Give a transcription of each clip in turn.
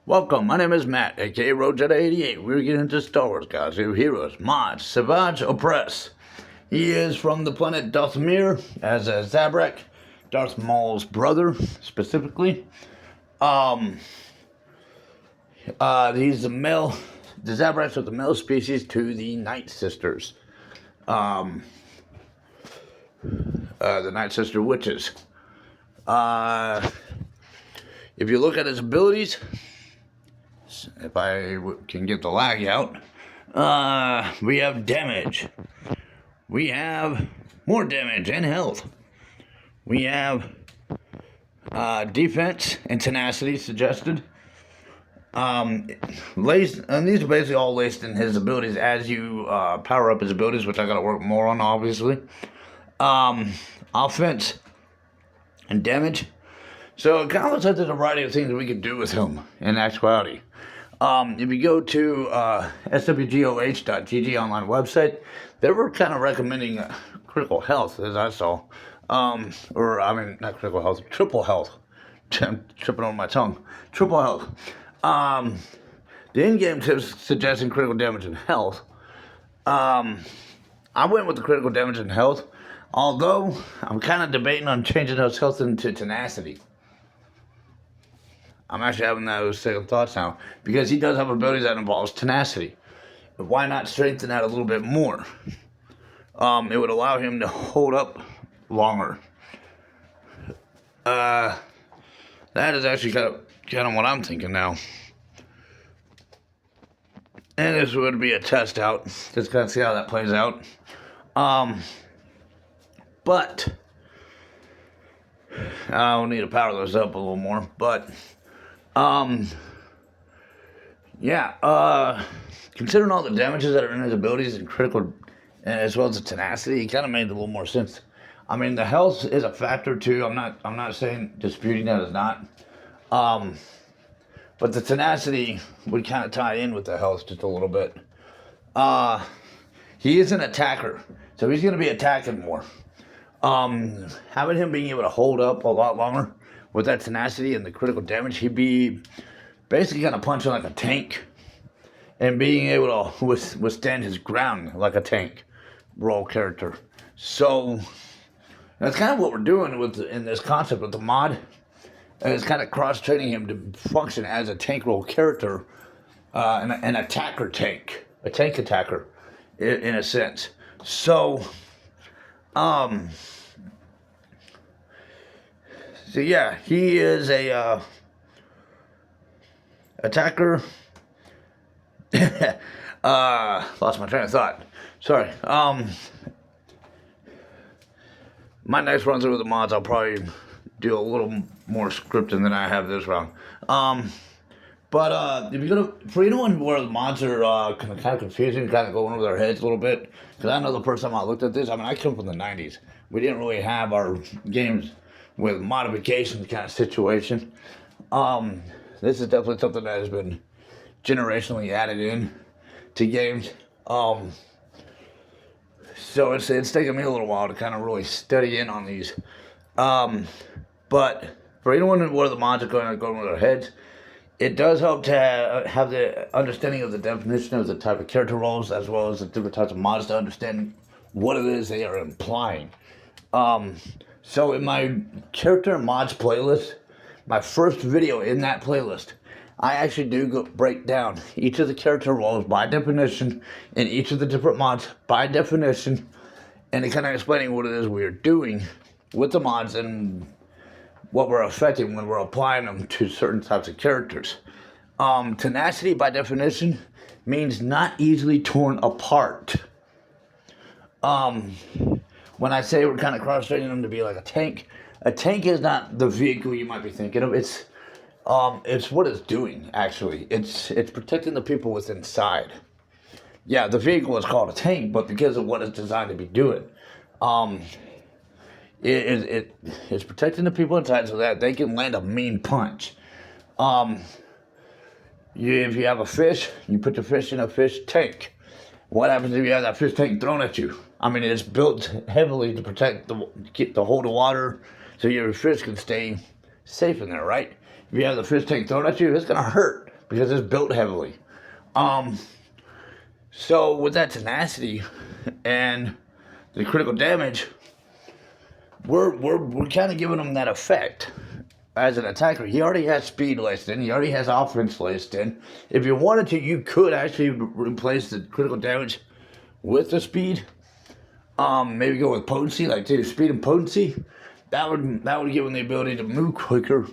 Welcome, my name is Matt, aka RoadJedi88. We're getting into Star Wars Gods, New Heroes, Mods, Savage, Opress. He is from the planet Dathomir as a Zabrak, Darth Maul's brother, specifically. He's the male, the Zabraks are the male species to the Night Sisters. The Night Sister Witches. If you look at his abilities, if I can get the lag out, we have damage. We have more damage and health. We have defense and tenacity suggested. And these are basically all laced in his abilities as you power up his abilities, which I gotta work more on, obviously. Offense and damage. So it kind of looks like there's a variety of things that we could do with him in actuality. If you go to swgoh.gg online website, they were kind of recommending critical health, as I saw. Not critical health, triple health. I'm tripping over my tongue. Triple health. The in-game tips suggesting critical damage and health. I went with the critical damage and health, although I'm kind of debating on changing those health into tenacity. I'm actually having those second thoughts now, because he does have abilities that involves tenacity. But why not strengthen that a little bit more? It would allow him to hold up longer. That is actually kind of what I'm thinking now. And this would be a test out. Just kind of see how that plays out. But I'll need to power those up a little more. But considering all the damages that are in his abilities and critical, as well as the tenacity, it kind of made a little more sense. I mean, the health is a factor too. I'm not saying disputing that is not. But the tenacity would kind of tie in with the health just a little bit. He is an attacker, so he's going to be attacking more. Having him being able to hold up a lot longer with that tenacity and the critical damage, he'd be basically kind of punching like a tank and being able to withstand his ground like a tank role character. So that's kind of what we're doing in this concept with the mod. And it's kind of cross-training him to function as a tank role character, an attacker tank, a tank attacker, in a sense. So, yeah, he is a attacker. Lost my train of thought. Sorry. My next run through with the mods, I'll probably do a little more scripting than I have this round. But if you're gonna, for anyone where the mods are kind of confusing, kind of going over their heads a little bit, because I know the first time I looked at this, I mean, I come from the 90s. We didn't really have our games with modifications kind of situation. This is definitely something that has been generationally added in to games. So it's taken me a little while to kind of really study in on these. But for anyone where the mods are going over their heads, it does help to have the understanding of the definition of the type of character roles, as well as the different types of mods to understand what it is they are implying. So in my character mods playlist, my first video in that playlist, I actually do break down each of the character roles by definition, and each of the different mods by definition, and it kind of explaining what it is we're doing with the mods and what we're affecting when we're applying them to certain types of characters. Tenacity, by definition, means not easily torn apart. When I say we're kind of cross-training them to be like a tank is not the vehicle you might be thinking of. It's what it's doing, actually. It's protecting the people within inside. Yeah, the vehicle is called a tank, but because of what it's designed to be doing, it's protecting the people inside so that they can land a mean punch. If you have a fish, you put the fish in a fish tank. What happens if you have that fish tank thrown at you? I mean, it's built heavily to protect the hold of water, so your fish can stay safe in there, right? If you have the fish tank thrown at you, it's gonna hurt. because it's built heavily. So with that tenacity and the critical damage, we're kind of giving him that effect as an attacker. He already has speed laced in. He already has offense laced in. If you wanted to, you could actually replace the critical damage with the speed. Maybe go with potency, like take speed and potency. That would give him the ability to move quicker,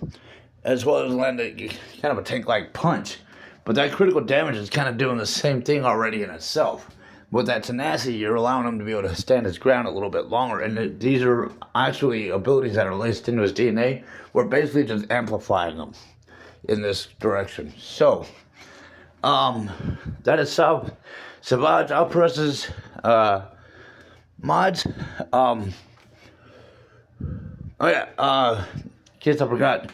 as well as land a kind of a tank-like punch. But that critical damage is kind of doing the same thing already in itself. With that tenacity, you're allowing him to be able to stand his ground a little bit longer. And these are actually abilities that are laced into his DNA. We're basically just amplifying them in this direction. So, that is Savage Opress's mods. In case I forgot,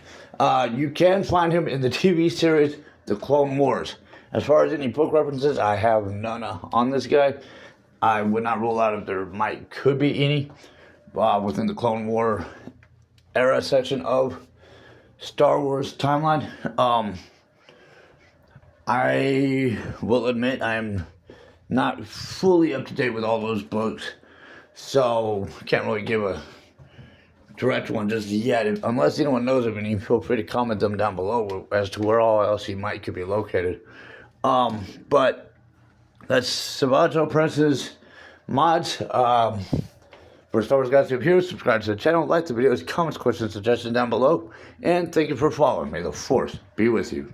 you can find him in the TV series The Clone Wars. As far as any book references, I have none on this guy. I would not rule out if there could be any within the Clone War era section of Star Wars timeline. I will admit I am not fully up to date with all those books, so can't really give a direct one just yet. Unless anyone knows of any, feel free to comment them down below as to where all else he could be located. But that's Savage Opress's mods. For Star Wars Guys here, subscribe to the channel, like the videos, comments, questions, suggestions down below, and thank you for following. May the Force be with you.